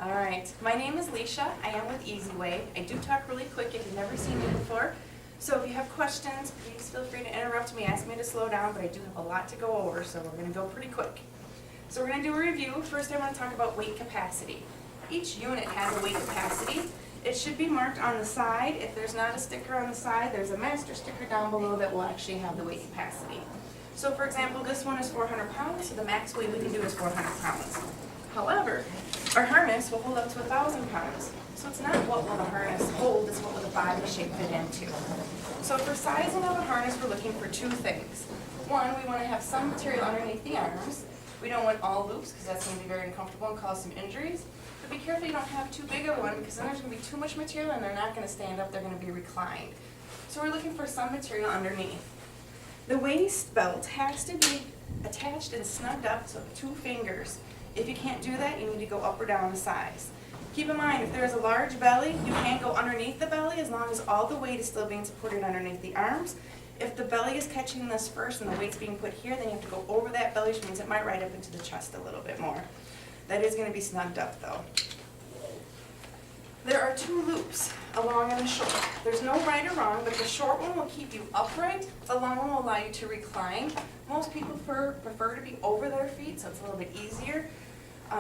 All right, my name is Leisha. I am with Easy Way. I do talk really quick if you've never seen me before. So if you have questions, please feel free to interrupt me, ask me to slow down, but I do have a lot to go over, so we're going to go pretty quick. So we're going to do a review. First I want to talk about weight capacity. Each unit has a weight capacity. It should be marked on the side. If there's not a sticker on the side, there's a master sticker down below that will actually have the weight capacity. So for example, this one is 400 pounds, so the max weight we can do is 400 pounds. However, our harness will hold up to 1,000 pounds. So it's not what will the harness hold, it's what will the body shape fit into. So for sizing of a harness, we're looking for two things. One, we want to have some material underneath the arms. We don't want all loops because that's going to be very uncomfortable and cause some injuries. But be careful you don't have too big of one because then there's going to be too much material and they're not going to stand up, they're going to be reclined. So we're looking for some material underneath. The waist belt has to be attached and snugged up to 2 fingers. If you can't do that, you need to go up or down a size. Keep in mind, if there's a large belly, you can't go underneath the belly as long as all the weight is still being supported underneath the arms. If the belly is catching this first and the weight's being put here, then you have to go over that belly, which means it might ride up into the chest a little bit more. That is going to be snugged up though. There are 2 loops, a long and a short. There's no right or wrong, but the short one will keep you upright. The long one will allow you to recline. Most people prefer to be over their feet, so it's a little bit easier.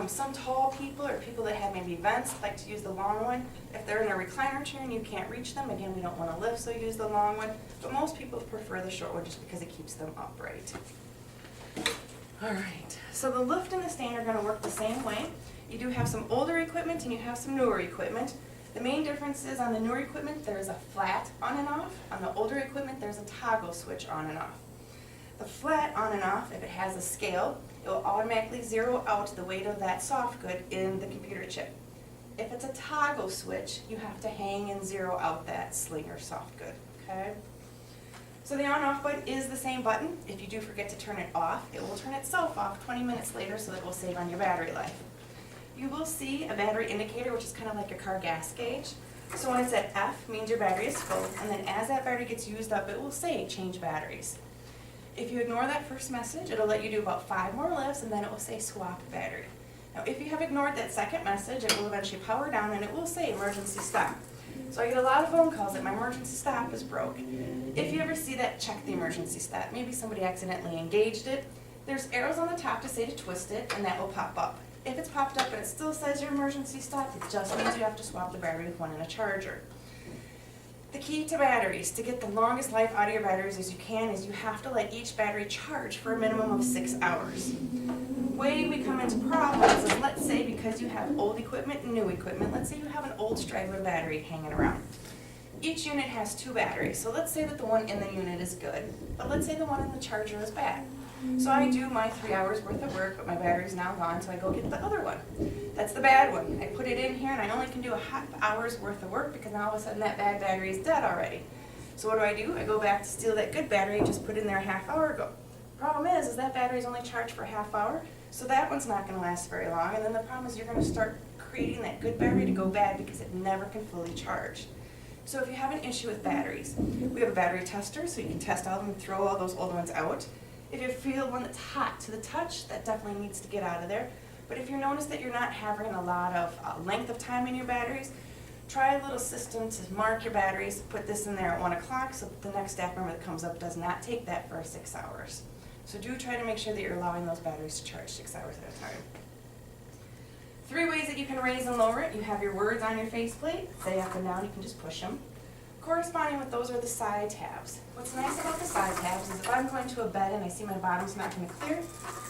Some tall people or people that have maybe vents like to use the long one. If they're in a recliner chair and you can't reach them, again, we don't want to lift, so use the long one. But most people prefer the short one just because it keeps them upright. All right, so the lift and the stand are going to work the same way. You do have some older equipment and you have some newer equipment. The main difference is on the newer equipment, there's a flat on and off. On the older equipment, there's a toggle switch on and off. The flat on and off, if it has a scale, it will automatically zero out the weight of that soft good in the computer chip. If it's a toggle switch, you have to hang and zero out that sling or soft good, okay? So the on-off button is the same button. If you do forget to turn it off, it will turn itself off 20 minutes later so that it will save on your battery life. You will see a battery indicator, which is kind of like your car gas gauge. So when it's at F, means your battery is full, and then as that battery gets used up, it will say change batteries. If you ignore that first message, it'll let you do about 5 more lifts, and then it will say swap battery. Now if you have ignored that second message, it will eventually power down and it will say emergency stop. So I get a lot of phone calls that my emergency stop is broke. If you ever see that, check the emergency stop. Maybe somebody accidentally engaged it. There's arrows on the top to say to twist it, and that will pop up. If it's popped up and it still says your emergency stop, it just means you have to swap the battery with one in a charger. The key to batteries, to get the longest life out of your batteries as you can, is you have to let each battery charge for a minimum of 6 hours. The way we come into problems is, let's say because you have old equipment and new equipment, let's say you have an old straggler battery hanging around. Each unit has 2 batteries, so let's say that the one in the unit is good, but let's say the one in the charger is bad. So I do my 3 hours worth of work, but my battery's now gone, so I go get the other one. That's the bad one. I put it in here and I only can do a half hour's worth of work because now all of a sudden that bad battery is dead already. So what do? I go back to steal that good battery and just put it in there a half hour ago. Problem is that battery's only charged for a half hour, so that one's not going to last very long, and then the problem is you're going to start creating that good battery to go bad because it never can fully charge. So if you have an issue with batteries, we have a battery tester, so you can test all of them and throw all those old ones out. If you feel one that's hot to the touch, that definitely needs to get out of there. But if you notice that you're not having a lot of length of time in your batteries, try a little system to mark your batteries, put this in there at 1 o'clock so the next staff member that comes up does not take that for 6 hours. So do try to make sure that you're allowing those batteries to charge 6 hours at a time. 3 ways that you can raise and lower it. You have your words on your faceplate. Say up and down, you can just push them. Corresponding with those are the side tabs. What's nice about the side tabs is if I'm going to a bed and I see my bottom's not going to clear,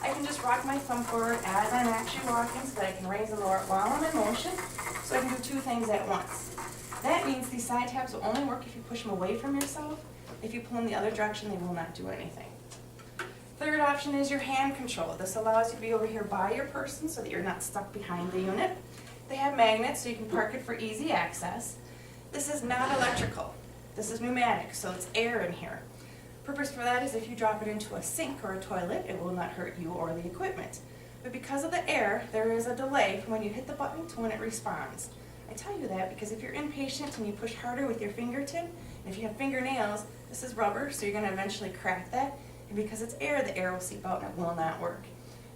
I can just rock my thumb forward as I'm actually walking so that I can raise and lower it while I'm in motion, so I can do 2 things at once. That means these side tabs will only work if you push them away from yourself. If you pull in the other direction, they will not do anything. Third option is your hand control. This allows you to be over here by your person so that you're not stuck behind the unit. They have magnets so you can park it for easy access. This is not electrical. This is pneumatic, so it's air in here. Purpose for that is if you drop it into a sink or a toilet, it will not hurt you or the equipment. But because of the air, there is a delay from when you hit the button to when it responds. I tell you that because if you're impatient and you push harder with your fingertip, and if you have fingernails, this is rubber, so you're going to eventually crack that. And because it's air, the air will seep out and it will not work.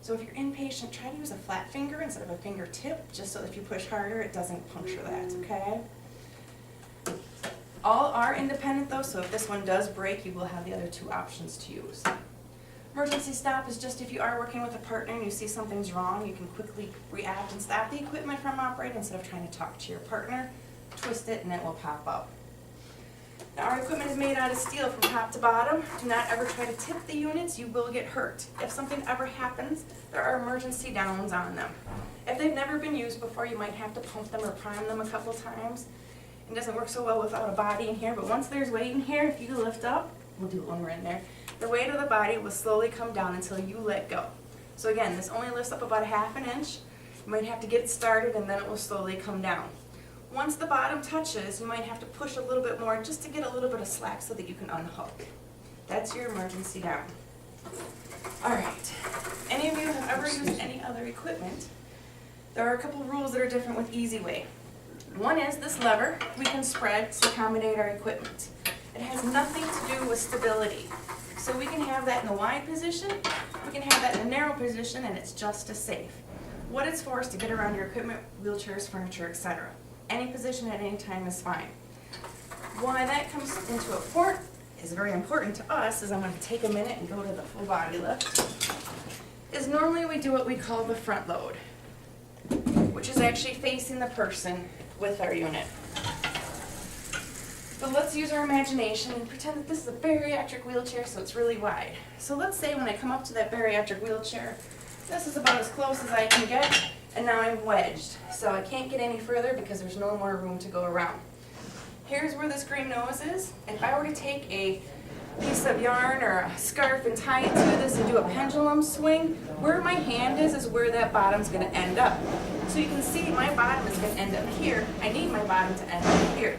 So if you're inpatient, try to use a flat finger instead of a fingertip, just so if you push harder, it doesn't puncture that, okay? All are independent though, so if this one does break, you will have the other two options to use. Emergency stop is just if you are working with a partner and you see something's wrong, you can quickly react and stop the equipment from operating instead of trying to talk to your partner, twist it, and it will pop up. Now our equipment is made out of steel from top to bottom. Do not ever try to tip the units, you will get hurt. If something ever happens, there are emergency downs on them. If they've never been used before, you might have to pump them or prime them a couple times. It doesn't work so well without a body in here, but once there's weight in here, if you lift up, we'll do it when we're in there, the weight of the body will slowly come down until you let go. So again, this only lifts up about a ½ inch. You might have to get it started and then it will slowly come down. Once the bottom touches, you might have to push a little bit more just to get a little bit of slack so that you can unhook. That's your emergency down. All right, any of you have ever used any other equipment? There are a couple rules that are different with Easy Way. One is this lever we can spread to accommodate our equipment. It has nothing to do with stability. So we can have that in the wide position, we can have that in the narrow position, and it's just as safe. What it's for is to get around your equipment, wheelchairs, furniture, etc. Any position at any time is fine. Why that comes into effect is very important to us, is I'm going to take a minute and go to the full body lift, is normally we do what we call the front load, which is actually facing the person with our unit. But let's use our imagination and pretend that this is a bariatric wheelchair, so it's really wide. So let's say when I come up to that bariatric wheelchair, this is about as close as I can get, and now I'm wedged. So I can't get any further because there's no more room to go around. Here's where this green nose is. If I were to take a piece of yarn or a scarf and tie it to this and do a pendulum swing, where my hand is where that bottom's going to end up. So you can see my bottom is going to end up here. I need my bottom to end up here.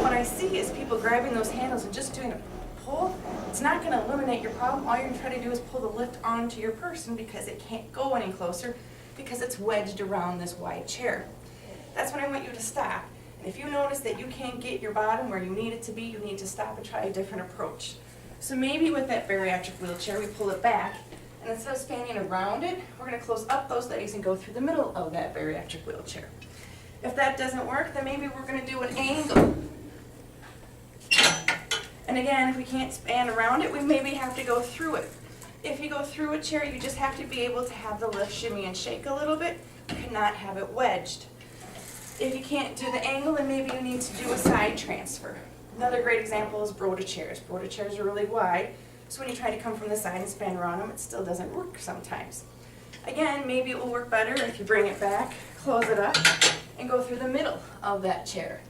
What I see is people grabbing those handles and just doing a pull. It's not going to eliminate your problem. All you're going to try to do is pull the lift onto your person because it can't go any closer because it's wedged around this wide chair. That's when I want you to stop. And if you notice that you can't get your bottom where you need it to be, you need to stop and try a different approach. So maybe with that bariatric wheelchair, we pull it back, and instead of spanning around it, we're going to close up those legs and go through the middle of that bariatric wheelchair. If that doesn't work, then maybe we're going to do an angle. And again, if we can't span around it, we maybe have to go through it. If you go through a chair, you just have to be able to have the lift shimmy and shake a little bit. You cannot have it wedged. If you can't do the angle, then maybe you need to do a side transfer. Another great example is Broda chairs. Broda chairs are really wide, so when you try to come from the side and span around them, it still doesn't work sometimes. Again, maybe it will work better if you bring it back, close it up, and go through the middle of that chair.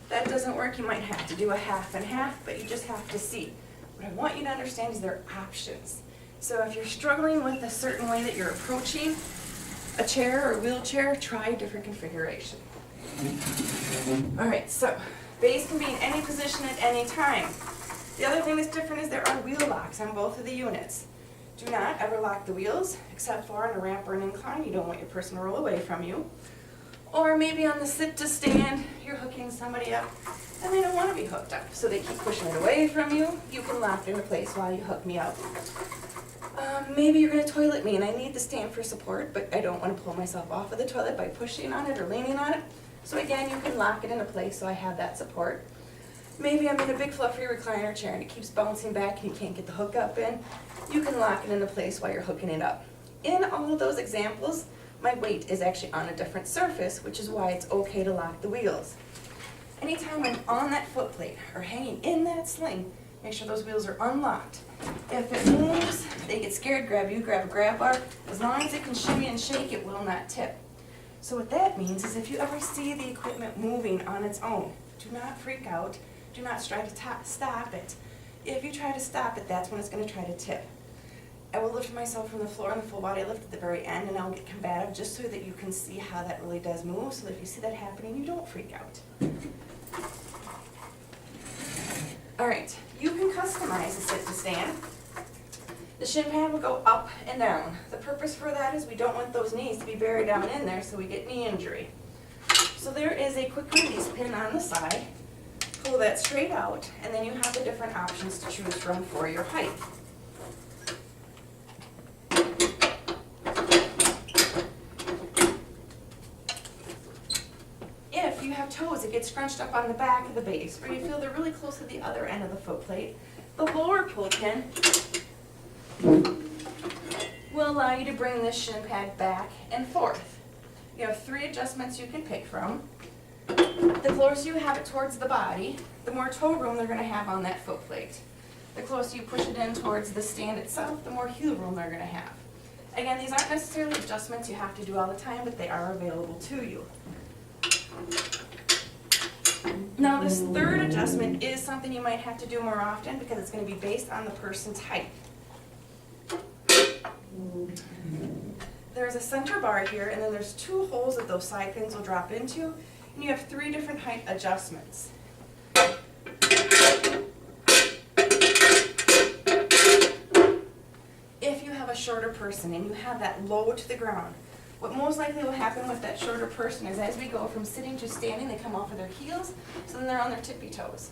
If that doesn't work, you might have to do a half and half, but you just have to see. What I want you to understand is there are options. So if you're struggling with a certain way that you're approaching a chair or wheelchair, try a different configuration. Alright, so base can be in any position at any time. The other thing that's different is there are wheel locks on both of the units. Do not ever lock the wheels, except for on a ramp or an incline. You don't want your person to roll away from you. Or maybe on the sit to stand, you're hooking somebody up and they don't want to be hooked up, so they keep pushing it away from you. You can lock it into place while you hook me up. Maybe you're going to toilet me and I need to stand for support, but I don't want to pull myself off of the toilet by pushing on it or leaning on it. So again, you can lock it into place so I have that support. Maybe I'm in a big fluffy recliner chair and it keeps bouncing back and you can't get the hook up in. You can lock it into place while you're hooking it up. In all of those examples, my weight is actually on a different surface, which is why it's okay to lock the wheels. Anytime I'm on that foot plate or hanging in that sling, make sure those wheels are unlocked. If it moves, they get scared, grab you, grab a grab bar. As long as it can shimmy and shake, it will not tip. So what that means is if you ever see the equipment moving on its own, do not freak out. Do not try to stop it. If you try to stop it, that's when it's going to try to tip. I will lift myself from the floor in the full body lift at the very end, and I'll get combative just so that you can see how that really does move. So that if you see that happening, you don't freak out. All right, you can customize a sit to stand. The shin pad will go up and down. The purpose for that is we don't want those knees to be buried down in there so we get knee injury. So there is a quick release pin on the side. Pull that straight out, and then you have the different options to choose from for your height. you have toes that get scrunched up on the back of the base, or you feel they're really close to the other end of the foot plate, the lower pull pin will allow you to bring this shin pad back and forth. You have 3 adjustments you can pick from. The closer you have it towards the body, the more toe room they're going to have on that foot plate. The closer you push it in towards the stand itself, the more heel room they're going to have. Again, these aren't necessarily adjustments you have to do all the time, but they are available to you. Now this third adjustment is something you might have to do more often because it's going to be based on the person's height. There's a center bar here, and then there's 2 holes that those side pins will drop into, and you have 3 different height adjustments. If you have a shorter person and you have that low to the ground, what most likely will happen with that shorter person is as we go from sitting to standing, they come off of their heels, so then they're on their tippy toes.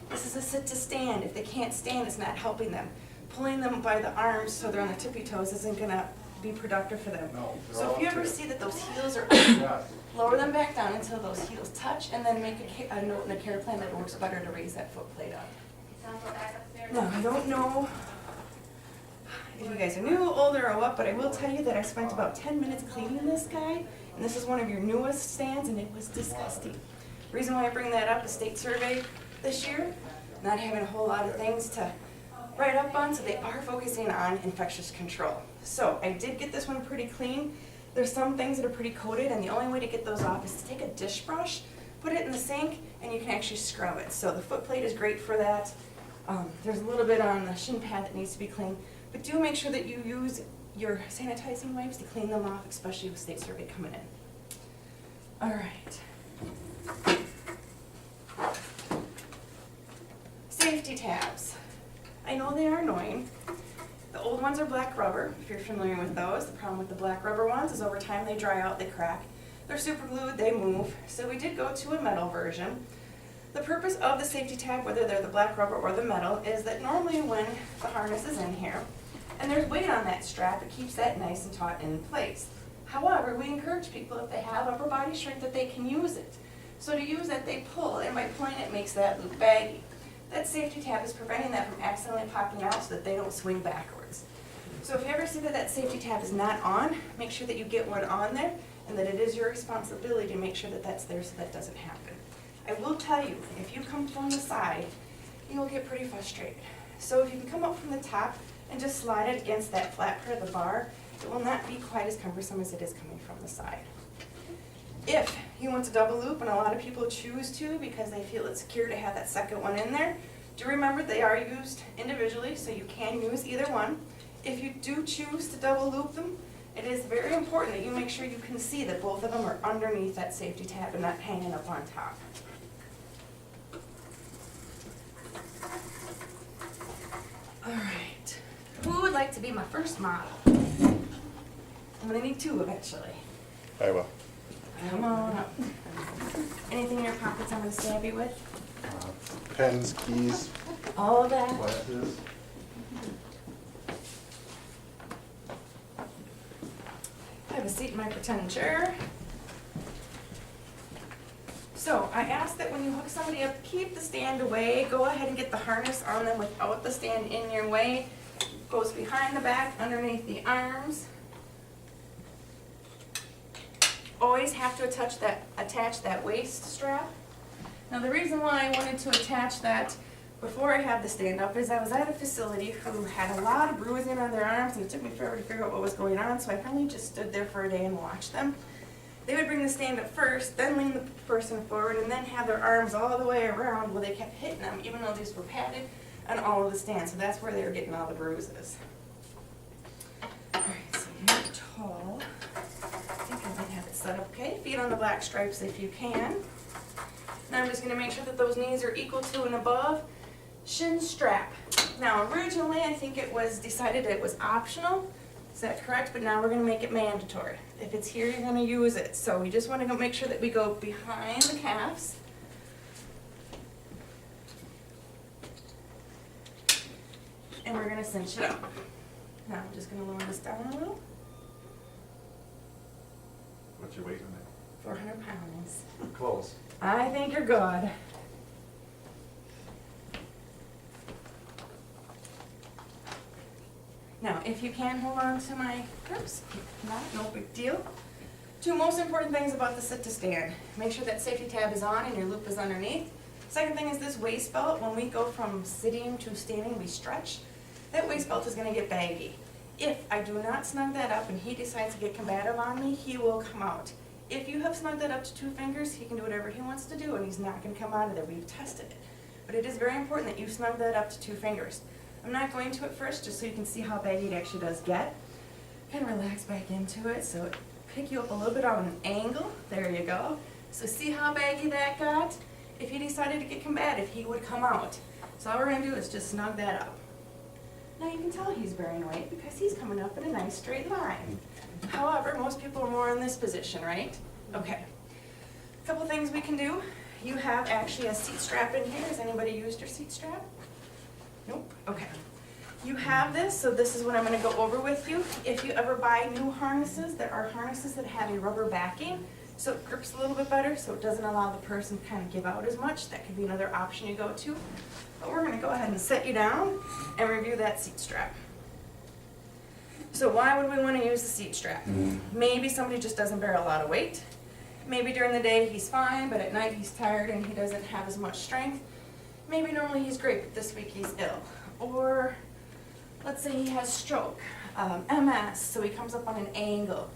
This is a sit to stand. If they can't stand, it's not helping them. Pulling them by the arms so they're on their tippy toes isn't going to be productive for them. No, So if you ever see that those heels are up, lower them back down until those heels touch, and then make a note in the care plan that it works better to raise that foot plate up. Now, I don't know if you guys are new, older, or what, but I will tell you that I spent about 10 minutes cleaning this guy, and this is one of your newest stands, and it was disgusting. The reason why I bring that up is state survey this year, not having a whole lot of things to write up on, so they are focusing on infectious control. So I did get this one pretty clean. There's some things that are pretty coated, and the only way to get those off is to take a dish brush, put it in the sink, and you can actually scrub it. So the foot plate is great for that. There's a little bit on the shin pad that needs to be cleaned. But do make sure that you use your sanitizing wipes to clean them off, especially with state survey coming in. All right. Safety tabs. I know they are annoying. The old ones are black rubber, if you're familiar with those. The problem with the black rubber ones is over time they dry out, they crack. They're super glued, they move. So we did go to a metal version. The purpose of the safety tab, whether they're the black rubber or the metal, is that normally when the harness is in here, and there's weight on that strap, it keeps that nice and taut in place. However, we encourage people, if they have upper body strength, that they can use it. So to use it, they pull, and by pulling it makes that loop baggy. That safety tab is preventing that from accidentally popping out so that they don't swing backwards. So if you ever see that that safety tab is not on, make sure that you get one on there, and that it is your responsibility to make sure that that's there so that doesn't happen. I will tell you, if you come from the side, you'll get pretty frustrated. So if you can come up from the top and just slide it against that flat part of the bar, it will not be quite as cumbersome as it is coming from the side. If you want to double loop, and a lot of people choose to because they feel it's secure to have that second one in there, do remember they are used individually, so you can use either one. If you do choose to double loop them, it is very important that you make sure you can see that both of them are underneath that safety tab and not hanging up on top. All right, who would like to be my first model? I'm gonna need 2 eventually. I will. Come on up. Anything in your pockets I'm gonna stab you with? Pens, keys, All of that? glasses. Have a seat in my pretend chair. So I ask that when you hook somebody up, keep the stand away. Go ahead and get the harness on them without the stand in your way. Goes behind the back, underneath the arms. Always have to attach that waist strap. Now the reason why I wanted to attach that before I have the stand up is I was at a facility who had a lot of bruising on their arms, and it took me forever to figure out what was going on, so I finally just stood there for a day and watched them. They would bring the stand up first, then lean the person forward, and then have their arms all the way around where they kept hitting them, even though these were padded on all of the stands. So that's where they were getting all the bruises. Alright, so you're tall. I think I might have it set up okay. Feet on the black stripes if you can. Now I'm just going to make sure that those knees are equal to and above. Shin strap. Now originally I think it was decided it was optional. Is that correct? But now we're going to make it mandatory. If it's here, you're going to use it. So we just want to go make sure that we go behind the calves. And we're going to cinch it up. Now I'm just going to lower this down a little. What's your weight on 400 pounds. Close. I think you're good. Now, if you can hold on to my grips, if not, no big deal. Two most important things about the sit to stand. Make sure that safety tab is on and your loop is underneath. Second thing is this waist belt. When we go from sitting to standing, we stretch. That waist belt is gonna get baggy. If I do not snug that up and he decides to get combative on me, he will come out. If you have snugged that up to 2 fingers, he can do whatever he wants to do and he's not gonna come out of there. We've tested it. But it is very important that you snug that up to 2 fingers. I'm not going to it first, just so you can see how baggy it actually does get. Kind of relax back into it, so it pick you up a little bit on an angle. There you go. So see how baggy that got? If he decided to get combative, he would come out. So all we're gonna do is just snug that up. Now you can tell he's bearing weight because he's coming up in a nice straight line. However, most people are more in this position, right? Okay. A couple things we can do. You have actually a seat strap in here. Has anybody used your seat strap? Nope. Okay. You have this, so this is what I'm going to go over with you. If you ever buy new harnesses, there are harnesses that have a rubber backing, so it grips a little bit better, so it doesn't allow the person to kind of give out as much. That could be another option you go to. But we're going to go ahead and set you down and review that seat strap. So why would we want to use the seat strap? Maybe somebody just doesn't bear a lot of weight. Maybe during the day he's fine, but at night he's tired and he doesn't have as much strength. Maybe normally he's great, but this week he's ill. Or let's say he has stroke, MS, so he comes up on an angle.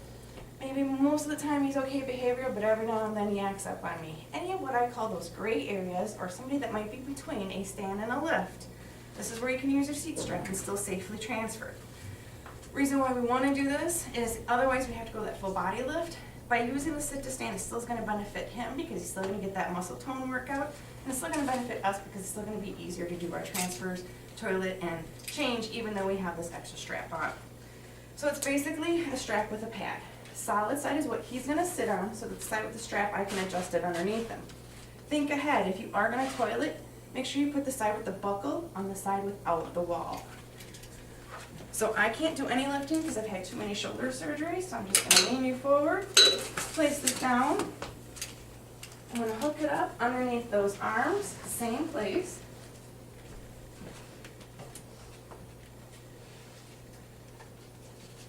Maybe most of the time he's okay behavioral, but every now and then he acts up on me. Any of what I call those gray areas, or somebody that might be between a stand and a lift, this is where you can use your seat strap and still safely transfer. Reason why we want to do this is otherwise we have to go that full body lift. By using the sit to stand, it's still going to benefit him because he's still going to get that muscle tone workout, and it's still going to benefit us because it's still going to be easier to do our transfers, toilet, and change, even though we have this extra strap on. So it's basically a strap with a pad. Solid side is what he's going to sit on, so the side with the strap, I can adjust it underneath him. Think ahead. If you are going to toilet, make sure you put the side with the buckle on the side without the wall. So I can't do any lifting because I've had too many shoulder surgeries, so I'm just going to lean you forward, place this down. I'm going to hook it up underneath those arms, same place.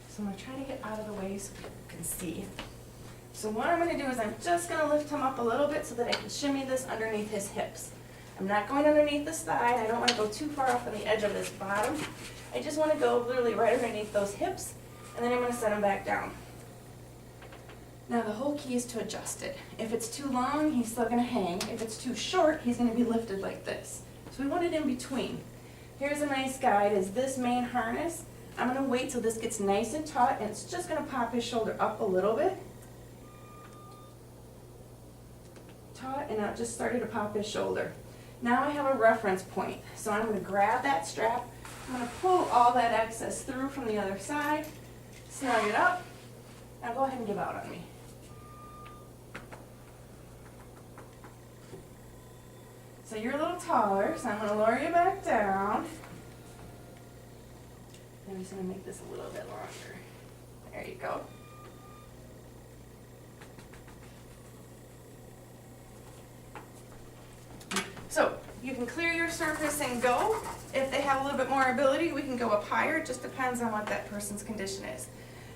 So I'm going to try to get out of the way so people can see. So what I'm going to do is I'm just going to lift him up a little bit so that I can shimmy this underneath his hips. I'm not going underneath this thigh. I don't want to go too far off on the edge of this bottom. I just want to go literally right underneath those hips, and then I'm going to set him back down. Now the whole key is to adjust it. If it's too long, he's still going to hang. If it's too short, he's going to be lifted like this. So we want it in between. Here's a nice guide, is this main harness. I'm going to wait till this gets nice and taut, and it's just going to pop his shoulder up a little bit. Taut, and now it just started to pop his shoulder. Now I have a reference point, so I'm going to grab that strap. I'm going to pull all that excess through from the other side, snug it up. Now go ahead and give out on me. So you're a little taller, so I'm going to lower you back down. And I'm just going to make this a little bit longer. There you go. So you can clear your surface and go. If they have a little bit more ability, we can go up higher. It just depends on what that person's condition is.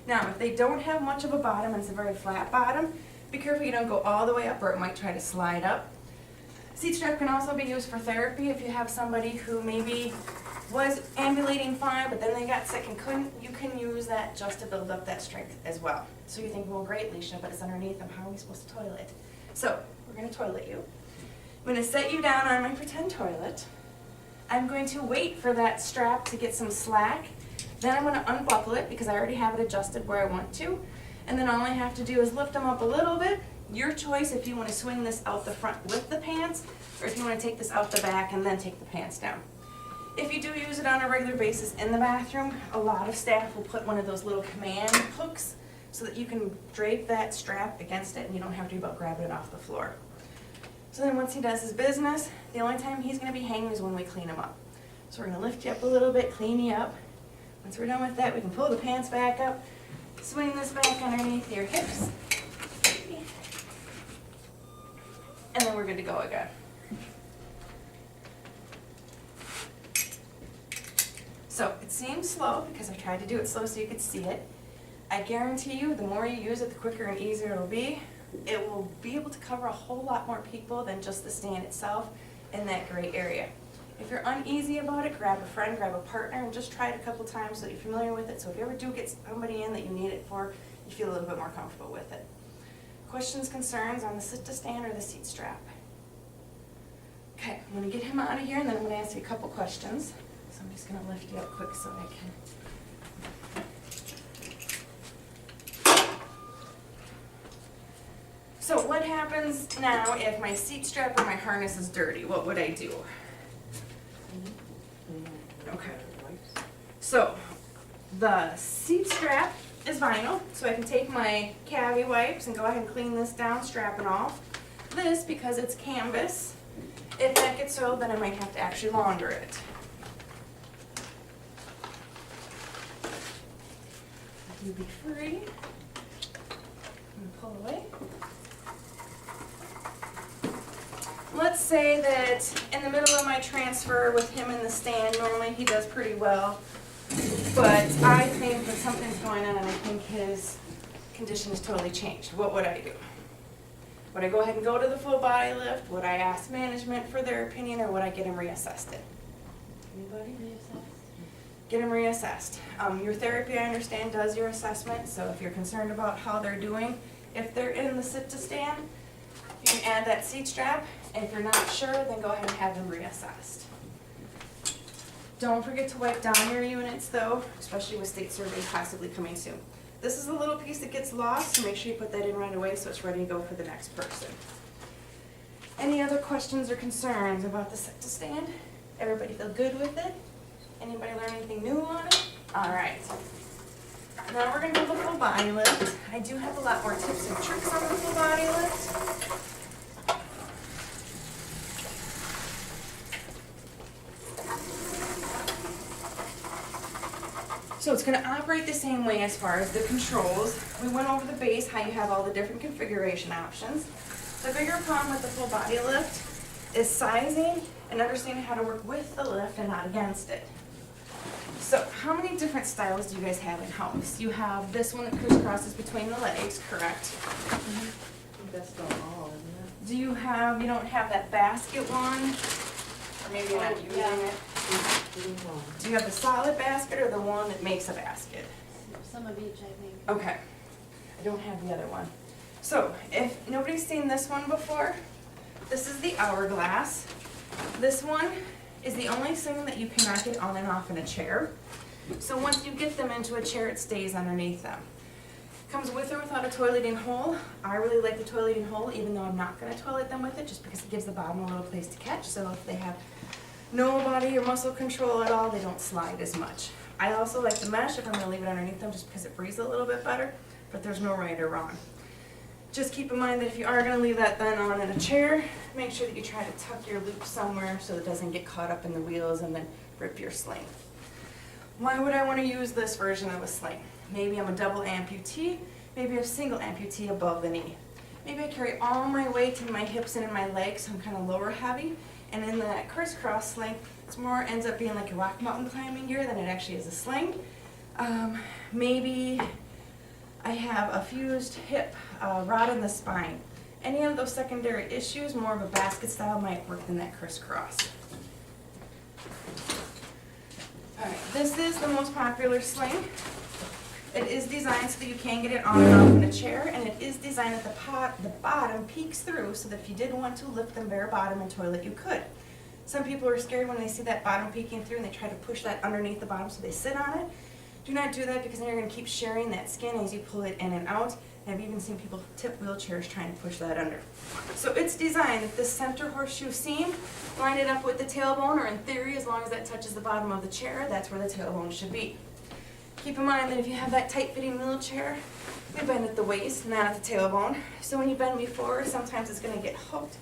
Now, if they don't have much of a bottom and it's a very flat bottom, be careful you don't go all the way up or it might try to slide up. Seat strap can also be used for therapy. If you have somebody who maybe was ambulating fine, but then they got sick and couldn't, you can use that just to build up that strength as well. So you think, well, great, Leisha, but it's underneath them. How are we supposed to toilet? So we're going to toilet you. I'm going to set you down on my pretend toilet. I'm going to wait for that strap to get some slack. Then I'm going to unbuckle it because I already have it adjusted where I want to. And then all I have to do is lift them up a little bit. Your choice if you want to swing this out the front with the pants, or if you want to take this out the back and then take the pants down. If you do use it on a regular basis in the bathroom, a lot of staff will put one of those little command hooks so that you can drape that strap against it and you don't have to worry about grabbing it off the floor. So then once he does his business, the only time he's going to be hanging is when we clean him up. So we're going to lift you up a little bit, clean you up. Once we're done with that, we can pull the pants back up, swing this back underneath your hips. then we're good to go again. So it seems slow because I tried to do it slow so you could see it. I guarantee you, the more you use it, the quicker and easier it'll be. It will be able to cover a whole lot more people than just the stand itself in that gray area. If you're uneasy about it, grab a friend, grab a partner, and just try it a couple times so that you're familiar with it. So if you ever do get somebody in that you need it for, you feel a little bit more comfortable with it. Questions, concerns on the sit-to-stand or the seat strap? Okay, I'm going to get him out of here, and then I'm going to ask you a couple questions. So I'm just going to lift you up quick so I can. So what happens now if my seat strap or my harness is dirty? What would I do? Okay. So the seat strap is vinyl, so I can take my cavi wipes and go ahead and clean this down, strap it off. This, because it's canvas, if that gets soiled, then I might have to actually launder it. You be free. And pull away. Let's say that in the middle of my transfer with him in the stand, normally he does pretty well, but I think that something's going on and I think his condition has totally changed. What would I do? Would I go ahead and go to the full body lift? Would I ask management for their opinion, or would I get him reassessed? Anybody? Get him reassessed. Your therapy, I understand, does your assessment, so if you're concerned about how they're doing, if they're in the sit-to-stand, you can add that seat strap. If you're not sure, then go ahead and have them reassessed. Don't forget to wipe down your units though, especially with state surveys possibly coming soon. This is a little piece that gets lost, so make sure you put that in right away so it's ready to go for the next person. Any other questions or concerns about the sit-to-stand? Everybody feel good with it? Anybody learn anything new on it? All right. Now we're going to do the full body lift. I do have a lot more tips and tricks on the full body lift. So it's going to operate the same way as far as the controls. We went over the base, how you have all the different configuration options. The bigger problem with the full body lift is sizing and understanding how to work with the lift and not against it. So how many different styles do you guys have in house? You have this one that crisscrosses between the legs, correct? Mm-hmm. That's not all, isn't You don't have that basket one? Or maybe you're not using it? it? Do you have the solid basket or the one that makes a basket? Some of each, I think. Okay, I don't have the other one. So, if nobody's seen this one before, this is the hourglass. This one is the only thing that you cannot get on and off in a chair. So once you get them into a chair, it stays underneath them. Comes with or without a toileting hole. I really like the toileting hole, even though I'm not going to toilet them with it, just because it gives the bottom a little place to catch. So if they have no body or muscle control at all, they don't slide as much. I also like the mesh if I'm going to leave it underneath them, just because it breathes a little bit better, but there's no right or wrong. Just keep in mind that if you are going to leave that then on in a chair, make sure that you try to tuck your loop somewhere so it doesn't get caught up in the wheels and then rip your sling. Why would I want to use this version of a sling? Maybe I'm a double amputee, maybe a single amputee above the knee. Maybe I carry all my weight in my hips and in my legs, so I'm kind of lower heavy. And in that crisscross sling, it's more ends up being like a rock mountain climbing gear than it actually is a sling. Maybe I have a fused hip, rod in the spine. Any of those secondary issues, more of a basket style might work than that crisscross. Alright, this is the most popular sling. It is designed so that you can get it on and off in a chair, and it is designed that the bottom peeks through so that if you did want to lift them bare bottom and toilet, you could. Some people are scared when they see that bottom peeking through and they try to push that underneath the bottom so they sit on it. Do not do that, because then you're going to keep sharing that skin as you pull it in and out. And I've even seen people tip wheelchairs trying to push that under. So it's designed that this center horseshoe seam, line it up with the tailbone, or in theory, as long as that touches the bottom of the chair, that's where the tailbone should be. Keep in mind that if you have that tight-fitting wheelchair, you bend at the waist, not at the tailbone. So when you bend me forward, sometimes it's going to get hooked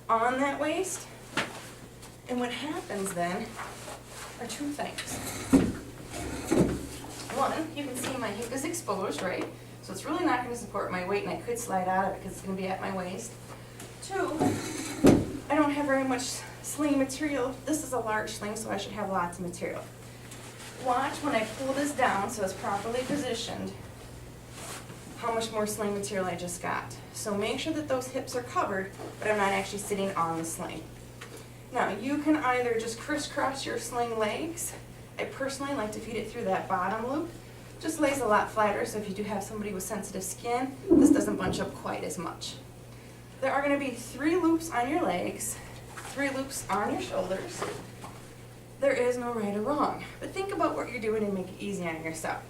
on that waist. And what happens then are two things. One, you can see my hip is exposed, right? So it's really not going to support my weight, and I could slide out of it because it's going to be at my waist. Two, don't have very much sling material, this is a large sling, so I should have lots of material. Watch when I pull this down so it's properly positioned, how much more sling material I just got. So make sure that those hips are covered, but I'm not actually sitting on the sling. Now, you can either just crisscross your sling legs. I personally like to feed it through that bottom loop. Just lays a lot flatter, so if you do have somebody with sensitive skin, this doesn't bunch up quite as much. There are going to be 3 loops on your legs, 3 loops on your shoulders. There is no right or wrong, but think about what you're doing and make it easy on yourself.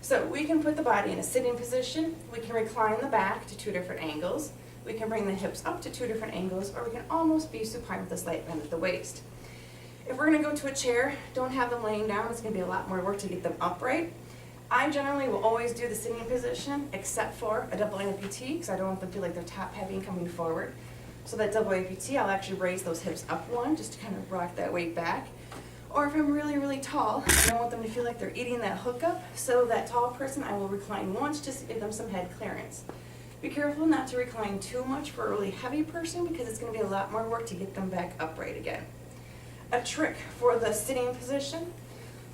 So we can put the body in a sitting position, we can recline the back to 2 different angles, we can bring the hips up to 2 different angles, or we can almost be supine with a slight bend at the waist. If we're going to go to a chair, don't have them laying down, it's going to be a lot more work to get them upright. I generally will always do the sitting position except for a double amputee because I don't want them to feel like they're top heavy and coming forward. So that double amputee, I'll actually raise those hips up one just to kind of rock that weight back. Or if I'm really, really tall, I don't want them to feel like they're eating that hook up. So that tall person, I will recline once just to give them some head clearance. Be careful not to recline too much for a really heavy person because it's going to be a lot more work to get them back upright again. A trick for the sitting position,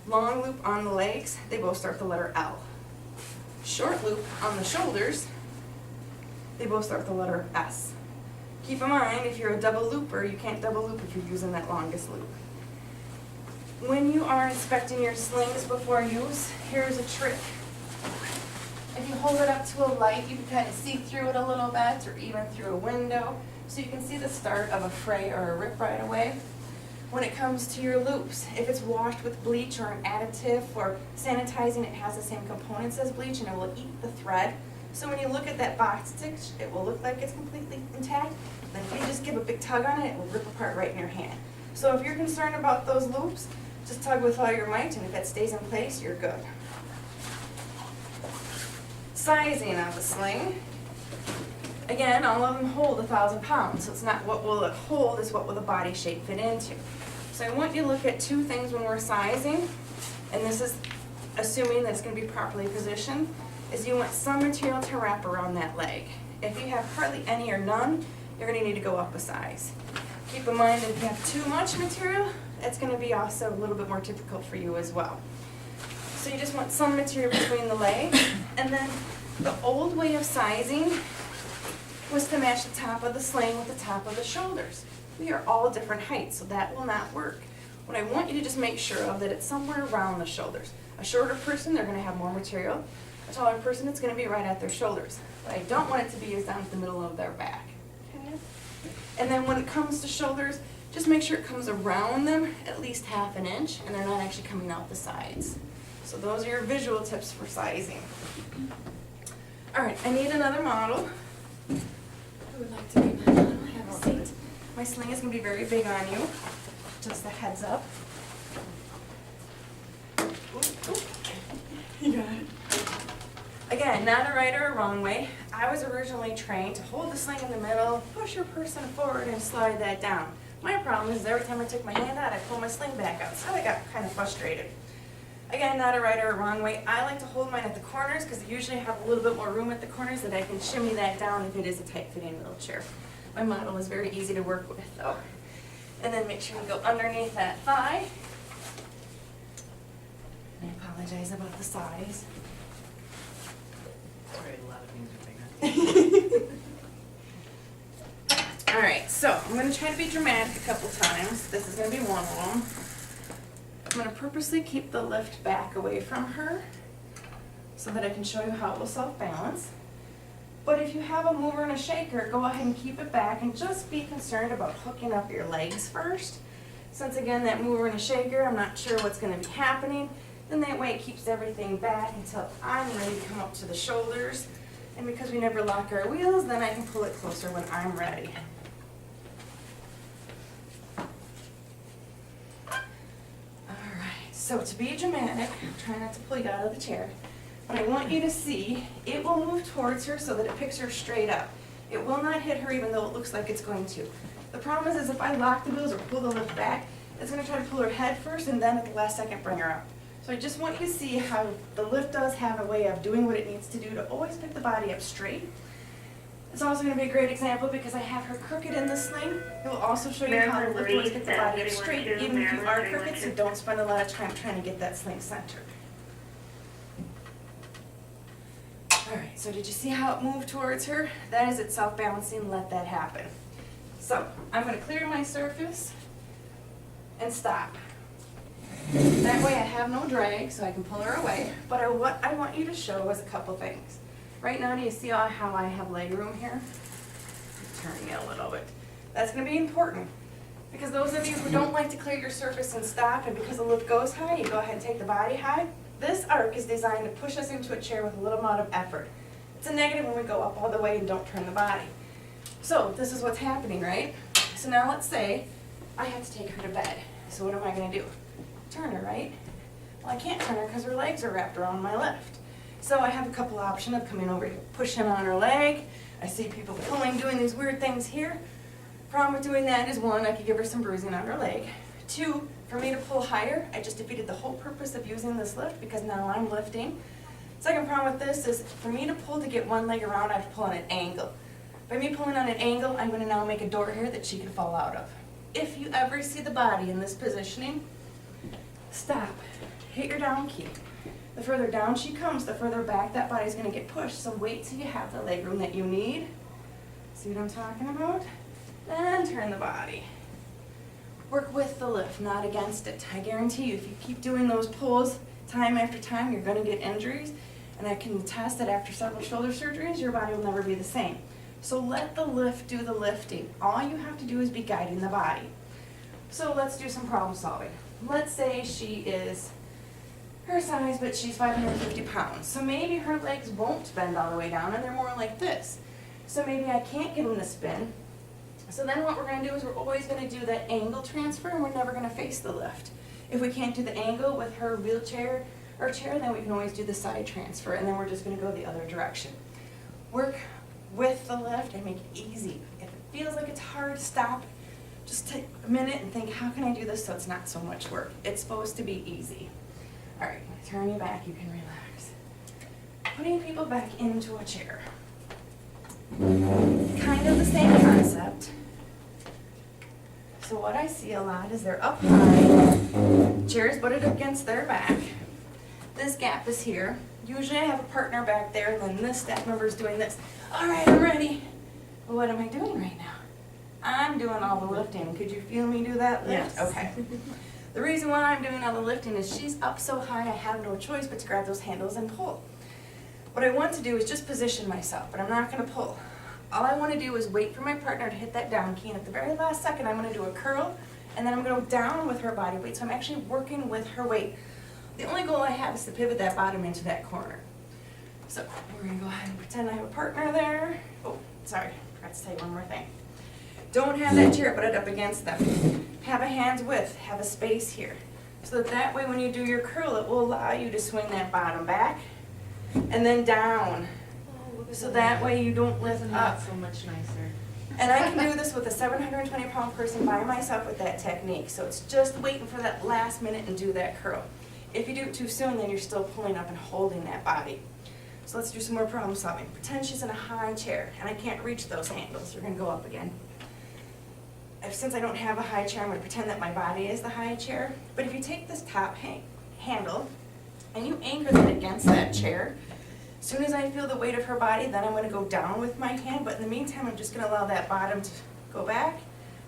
long loop on the legs, they both start with the letter L. Short loop on the shoulders, they both start with the letter S. Keep in mind, if you're a double looper, you can't double loop if you're using that longest loop. When you are inspecting your slings before use, here's a trick. If you hold it up to a light, you can kind of see through it a little bit, or even through a window, so you can see the start of a fray or a rip right away. When it comes to your loops, if it's washed with bleach or an additive for sanitizing, it has the same components as bleach and it will eat the thread. So when you look at that box stitch, it will look like it's completely intact. Then if you just give a big tug on it, it will rip apart right in your hand. So if you're concerned about those loops, just tug with all your might, and if it stays in place, you're good. Sizing of the sling. Again, all of them hold 1,000 pounds, so it's not what will it hold, it's what will the body shape fit into. So I want you to look at 2 things when we're sizing, and this is assuming that it's going to be properly positioned, is you want some material to wrap around that leg. If you have hardly any or none, you're going to need to go up a size. Keep in mind that if you have too much material, it's going to be also a little bit more difficult for you as well. So you just want some material between the legs, and then the old way of sizing was to match the top of the sling with the top of the shoulders. We are all different heights, so that will not work. What I want you to just make sure of that it's somewhere around the shoulders. A shorter person, they're going to have more material. A taller person, it's going to be right at their shoulders. What I don't want it to be is down at the middle of their back. Okay? And then when it comes to shoulders, just make sure it comes around them at least 1/2 inch, and they're not actually coming out the sides. So those are your visual tips for sizing. All right, I need another model. Who would like to be my model? Have a seat. My sling is going to be very big on you. Just a heads up. You got it. Again, not a right or a wrong way. I was originally trained to hold the sling in the middle, push your person forward, and slide that down. My problem is every time I took my hand out, I pull my sling back out, so I got kind of frustrated. Again, not a right or a wrong way. I like to hold mine at the corners because I usually have a little bit more room at the corners that I can shimmy that down if it is a tight-fitting wheelchair. My model is very easy to work with though. And then make sure we go underneath that thigh. And I apologize about the size. Sorry, a lot of things are bigger. All right, so I'm going to try to be dramatic a couple times. This is going to be one of them. I'm going to purposely keep the lift back away from her so that I can show you how it will self-balance. But if you have a mover and a shaker, go ahead and keep it back and just be concerned about hooking up your legs first. Since again, that mover and a shaker, I'm not sure what's going to be happening. Then that way it keeps everything back until I'm ready to come up to the shoulders. And because we never lock our wheels, then I can pull it closer when I'm ready. So to be dramatic, try not to pull you out of the chair, but I want you to see it will move towards her so that it picks her straight up. It will not hit her even though it looks like it's going to. The problem is if I lock the wheels or pull the lift back, it's going to try to pull her head first and then at the last second bring her up. So I just want you to see how the lift does have a way of doing what it needs to do to always pick the body up straight. It's also going to be a great example because I have her crooked in the sling. It will also show you how to lift weights, get the body up straight, even if you are crooked, so don't spend a lot of time trying to get that sling centered. Alright, so did you see how it moved towards her? That is it self-balancing, let that happen. So, I'm going to clear my surface and stop. That way I have no drag, so I can pull her away. But what I want you to show is a couple things. Right now, do you see how I have leg room here? Turning it a little bit. That's going to be important. Because those of you who don't like to clear your surface and stop, and because the lift goes high, you go ahead and take the body high. This arc is designed to push us into a chair with a little amount of effort. It's a negative when we go up all the way and don't turn the body. So this is what's happening, right? So now let's say I have to take her to bed. So what am I going to do? Turn her, right? Well, I can't turn her because her legs are wrapped around my lift. So I have a couple options of coming over here, pushing on her leg. I see people pulling, doing these weird things here. Problem with doing that is, one, I could give her some bruising on her leg. Two, for me to pull higher, I just defeated the whole purpose of using this lift because now I'm lifting. Second problem with this is, for me to pull to get one leg around, I have to pull on an angle. By me pulling on an angle, I'm going to now make a door here that she can fall out of. If you ever see the body in this positioning, stop, hit your down key. The further down she comes, the further back that body's going to get pushed. So wait till you have the leg room that you need. See what I'm talking about? Then turn the body. Work with the lift, not against it. I guarantee you, if you keep doing those pulls time after time, you're going to get injuries. And I can attest that after several shoulder surgeries, your body will never be the same. So let the lift do the lifting. All you have to do is be guiding the body. So let's do some problem solving. Let's say she is her size, but she's 550 pounds. So maybe her legs won't bend all the way down and they're more like this. So maybe I can't get them to spin. So then what we're going to do is we're always going to do that angle transfer and we're never going to face the lift. If we can't do the angle with her wheelchair or chair, then we can always do the side transfer and then we're just going to go the other direction. Work with the lift and make it easy. If it feels like it's hard, stop. Just take a minute and think, how can I do this so it's not so much work? It's supposed to be easy. All right, turn you back, you can relax. Putting people back into a chair. Kind of the same concept. So what I see a lot is they're up high, chairs butted against their back. This gap is here. Usually I have a partner back there, and then this staff member is doing this. All right, I'm ready. Well, what am I doing right now? I'm doing all the lifting. Could you feel me do that lift? Yes. Okay. The reason why I'm doing all the lifting is she's up so high I have no choice but to grab those handles and pull. What I want to do is just position myself, but I'm not going to pull. All I want to do is wait for my partner to hit that down key, and at the very last second I'm going to do a curl, and then I'm going to go down with her body weight, so I'm actually working with her weight. The only goal I have is to pivot that bottom into that corner. So we're going to go ahead and pretend I have a partner there. Oh, sorry, forgot to tell you one more thing. Don't have that chair butted up against them. Have a hand's width, have a space here. So that way when you do your curl, it will allow you to swing that bottom back and then down. So that way you don't lift Isn't up. that so much nicer? And I can do this with a 720-pound person by myself with that technique. So it's just waiting for that last minute and do that curl. If you do it too soon, then you're still pulling up and holding that body. So let's do some more problem solving. Pretend she's in a high chair and I can't reach those handles. You're going to go up again. Since I don't have a high chair, I'm going to pretend that my body is the high chair. But if you take this top handle and you anchor that against that chair, as soon as I feel the weight of her body, then I'm going to go down with my hand. But in the meantime, I'm just going to allow that bottom to go back.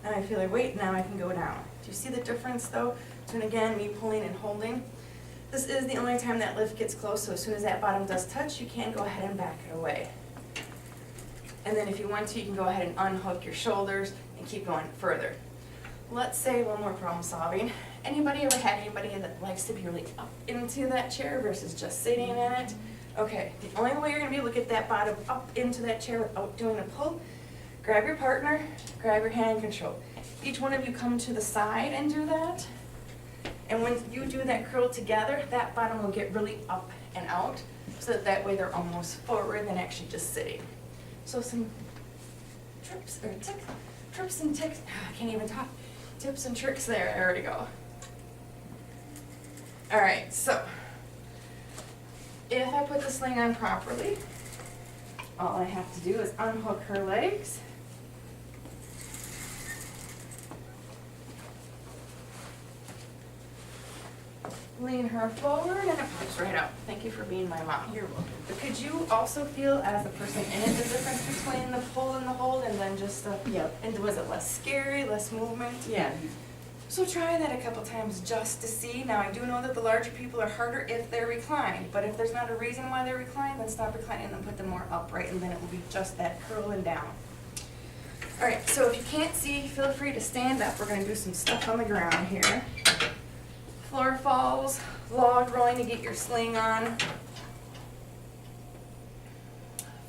And I feel her weight, now I can go down. Do you see the difference though? So again, me pulling and holding. This is the only time that lift gets close, so as soon as that bottom does touch, you can go ahead and back it away. And then if you want to, you can go ahead and unhook your shoulders and keep going further. Let's say one more problem solving. Anybody ever had anybody that likes to be really up into that chair versus just sitting in it? Okay, the only way you're going to be able to get that bottom up into that chair without doing a pull, grab your partner, grab your hand control. Each one of you come to the side and do that. And when you do that curl together, that bottom will get really up and out, so that way they're almost forward than actually just sitting. So some trips and ticks, I can't even talk, tips and tricks there, there we go. All right, so if I put the sling on properly, all I have to do is unhook her legs. Lean her forward and it pops right out. Thank you for being my mom. You're welcome. But could you also feel, as the person in it, the difference between the pull and the hold and then just the, Yep. and was it less scary, less movement? Yeah. So try that a couple times just to see. Now I do know that the larger people are harder if they're reclined, but if there's not a reason why they're reclined, then stop reclining and put them more upright and then it will be just that curling down. Alright, so if you can't see, feel free to stand up. We're gonna do some stuff on the ground here. Floor falls, log rolling to get your sling on.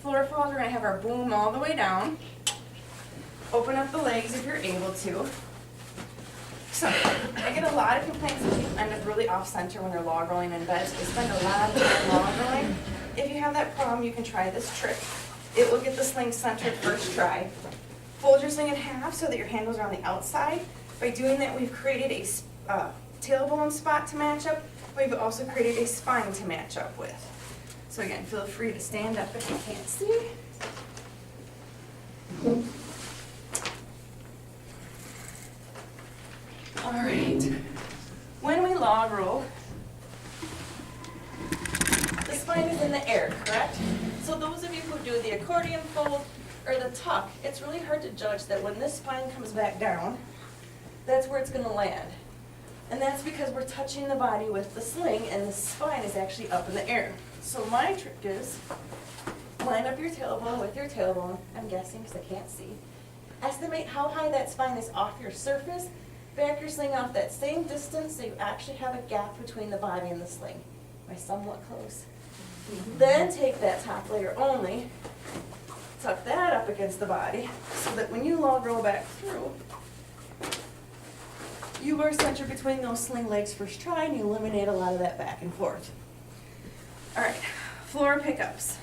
Floor falls, we're gonna have our boom all the way down. Open up the legs if you're able to. So, I get a lot of complaints that people end up really off-center when they're log rolling in bed, so they spend a lot of time log rolling. If you have that problem, you can try this trick. It will get the sling centered first try. Fold your sling in half so that your handles are on the outside. By doing that, we've created a tailbone spot to match up. We've also created a spine to match up with. So again, feel free to stand up if you can't see. All right. When we log roll, the spine is in the air, correct? So those of you who do the accordion fold or the tuck, it's really hard to judge that when this spine comes back down, that's where it's going to land. And that's because we're touching the body with the sling and the spine is actually up in the air. So my trick is, line up your tailbone with your tailbone, I'm guessing because I can't see. Estimate how high that spine is off your surface. Back your sling off that same distance so you actually have a gap between the body and the sling. Am I somewhat close? Then take that top layer only, tuck that up against the body so that when you log roll back through, you are centered between those sling legs first try and you eliminate a lot of that back and forth. All right, floor pickups.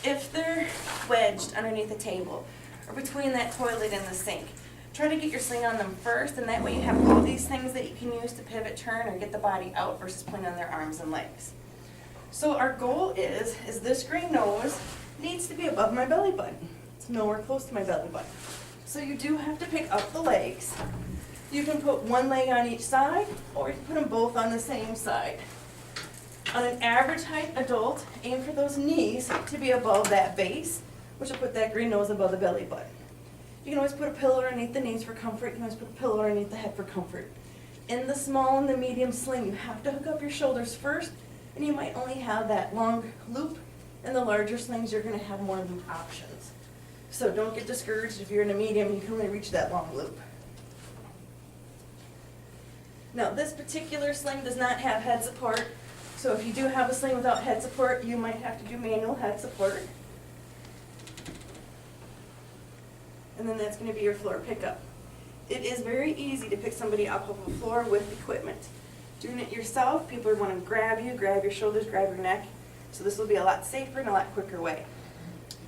If they're wedged underneath the table or between that toilet and the sink, try to get your sling on them first, and that way you have all these things that you can use to pivot, turn, or get the body out versus putting on their arms and legs. So our goal is this gray nose needs to be above my belly button. It's nowhere close to my belly button. So you do have to pick up the legs. You can put one leg on each side, or you can put them both on the same side. On an average height adult, aim for those knees to be above that base, which will put that green nose above the belly button. You can always put a pillow underneath the knees for comfort. You can always put a pillow underneath the head for comfort. In the small and the medium sling, you have to hook up your shoulders first, and you might only have that long loop. In the larger slings, you're going to have more loop options. So don't get discouraged if you're in a medium, you can only reach that long loop. Now, this particular sling does not have head support, so if you do have a sling without head support, you might have to do manual head support. And then that's going to be your floor pickup. It is very easy to pick somebody up off a floor with equipment. Doing it yourself, people want to grab you, grab your shoulders, grab your neck. So this will be a lot safer and a lot quicker way.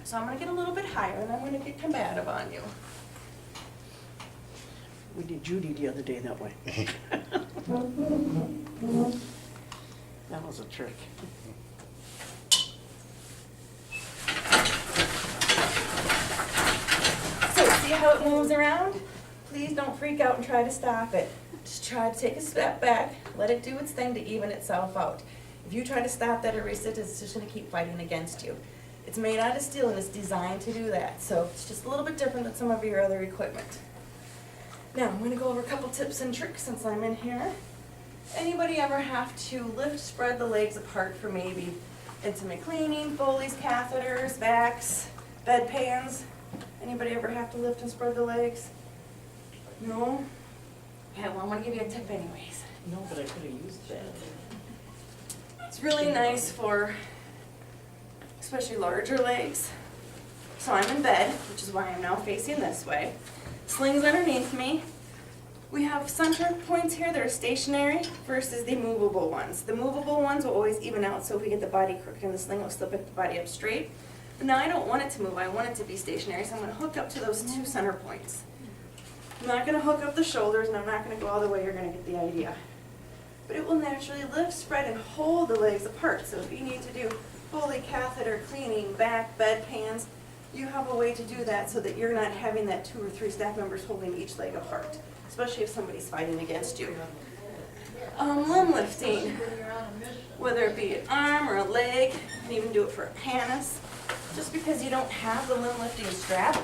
So I'm going to get a little bit higher and I'm going to get combative on you. We did Judy the other day that way. That was a trick. So see how it moves around? Please don't freak out and try to stop it. Just try to take a step back, let it do its thing to even itself out. If you try to stop that or resist it, it's just going to keep fighting against you. It's made out of steel and it's designed to do that. So it's just a little bit different than some of your other equipment. Now I'm going to go over a couple tips and tricks since I'm in here. Anybody ever have to lift, spread the legs apart for maybe intimate cleaning, Foley's catheters, backs, bedpans? Anybody ever have to lift and spread the legs? No? Okay, well I'm going to give you a tip anyways. No, but I could have used that. It's really nice for especially larger legs. So I'm in bed, which is why I'm now facing this way. Sling's underneath me. We have center points here that are stationary versus the movable ones. The movable ones will always even out, so if we get the body crooked and the sling will still pick the body up straight. But now I don't want it to move, I want it to be stationary, so I'm going to hook up to those two center points. I'm not going to hook up the shoulders and I'm not going to go all the way, you're going to get the idea. But it will naturally lift, spread, and hold the legs apart. So if you need to do Foley catheter cleaning, back, bedpans, you have a way to do that so that you're not having that 2 or 3 staff members holding each leg apart, especially if somebody's fighting against you. Limb lifting, whether it be an arm or a leg, you can even do it for a pannus. Just because you don't have the limb lifting strap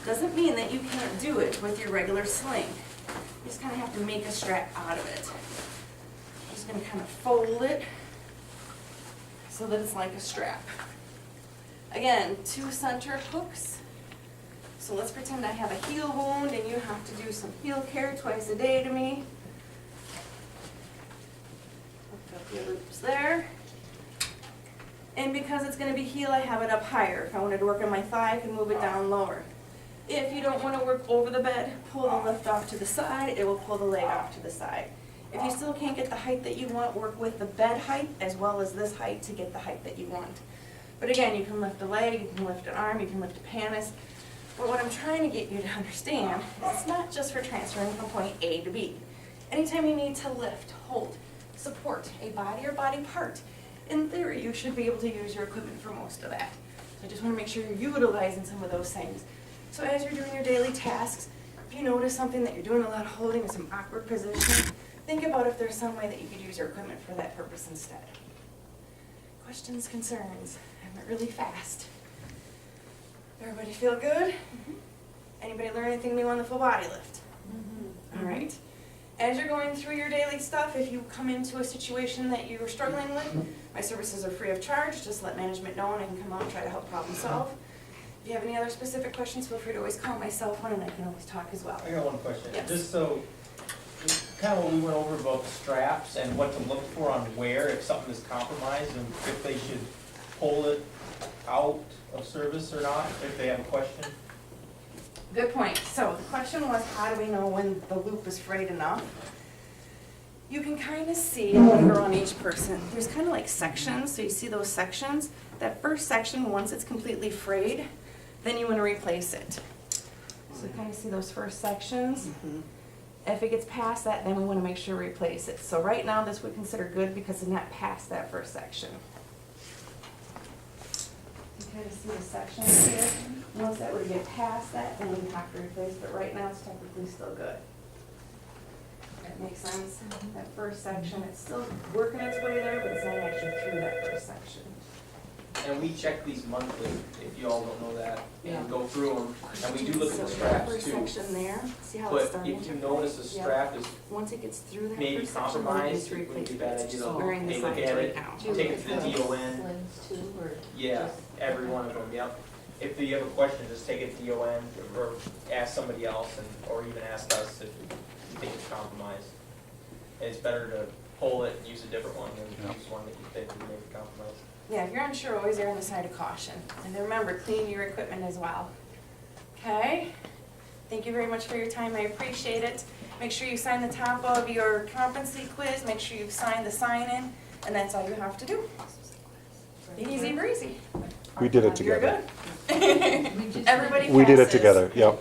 doesn't mean that you can't do it with your regular sling. You just kind of have to make a strap out of it. I'm just going to kind of fold it so that it's like a strap. Again, 2 center hooks. So let's pretend I have a heel wound and you have to do some heel care twice a day to me. Hook up your loops there. And because it's going to be heel, I have it up higher. If I wanted to work on my thigh, I can move it down lower. If you don't want to work over the bed, pull the lift off to the side, it will pull the leg off to the side. If you still can't get the height that you want, work with the bed height as well as this height to get the height that you want. But again, you can lift a leg, you can lift an arm, you can lift a pannus. But what I'm trying to get you to understand is it's not just for transferring from point A to B. Anytime you need to lift, hold, support a body or body part, in theory, you should be able to use your equipment for most of that. So I just want to make sure you're utilizing some of those things. So as you're doing your daily tasks, if you notice something that you're doing a lot of holding in some awkward position, think about if there's some way that you could use your equipment for that purpose instead. Questions, concerns? I went really fast. Everybody feel good? Anybody learn anything new on the full body lift? All right. As you're going through your daily stuff, if you come into a situation that you're struggling with, my services are free of charge. Just let management know and I can come out and try to help problem solve. If you have any other specific questions, feel free to always call my cell phone and I can always talk as well. I got one question. Yes. Just so, kind of what we went over about the straps and what to look for on wear if something is compromised and if they should pull it out of service or not, if they have a question. Good point. So the question was, how do we know when the loop is frayed enough? You can kind of see, and put it on each person, there's kind of like sections, so you see those sections. That first section, once it's completely frayed, then you want to replace it. So you kind of see those first sections. If it gets past that, then we want to make sure we replace it. So right now, this we consider good because it's not past that first section. You kind of see the sections here. Once that were to get past that, then we have to replace it, but right now it's technically still good. That makes sense? That first section, it's still working its way there, but it's not actually through that first section. And we check these monthly, if you all don't know that, Yeah. and go through them, and we do look at the So straps First too. section there, see how it's But starting? if you notice the Yeah. strap is Once it gets through that maybe first section, then compromised, it's it wouldn't replaced. be bad It's idea just to wearing the hey, look sides at right it, now. take it to the DON. Slings too, or? Yeah, just- every one of them, yep. If you have a question, just take it to DON or ask somebody else or even ask us if you think it's compromised. And it's better to pull it and use a different one than Yeah. use one that you think would make it compromised. Yeah, if you're unsure, always err on the side of caution. And then remember, clean your equipment as well. Okay? Thank you very much for your time, I appreciate it. Make sure you sign the top of your competency quiz, make sure you sign the sign-in, and that's all you have to do. Easy breezy. We did it You're together. good. Everybody We did it passes. together, yep.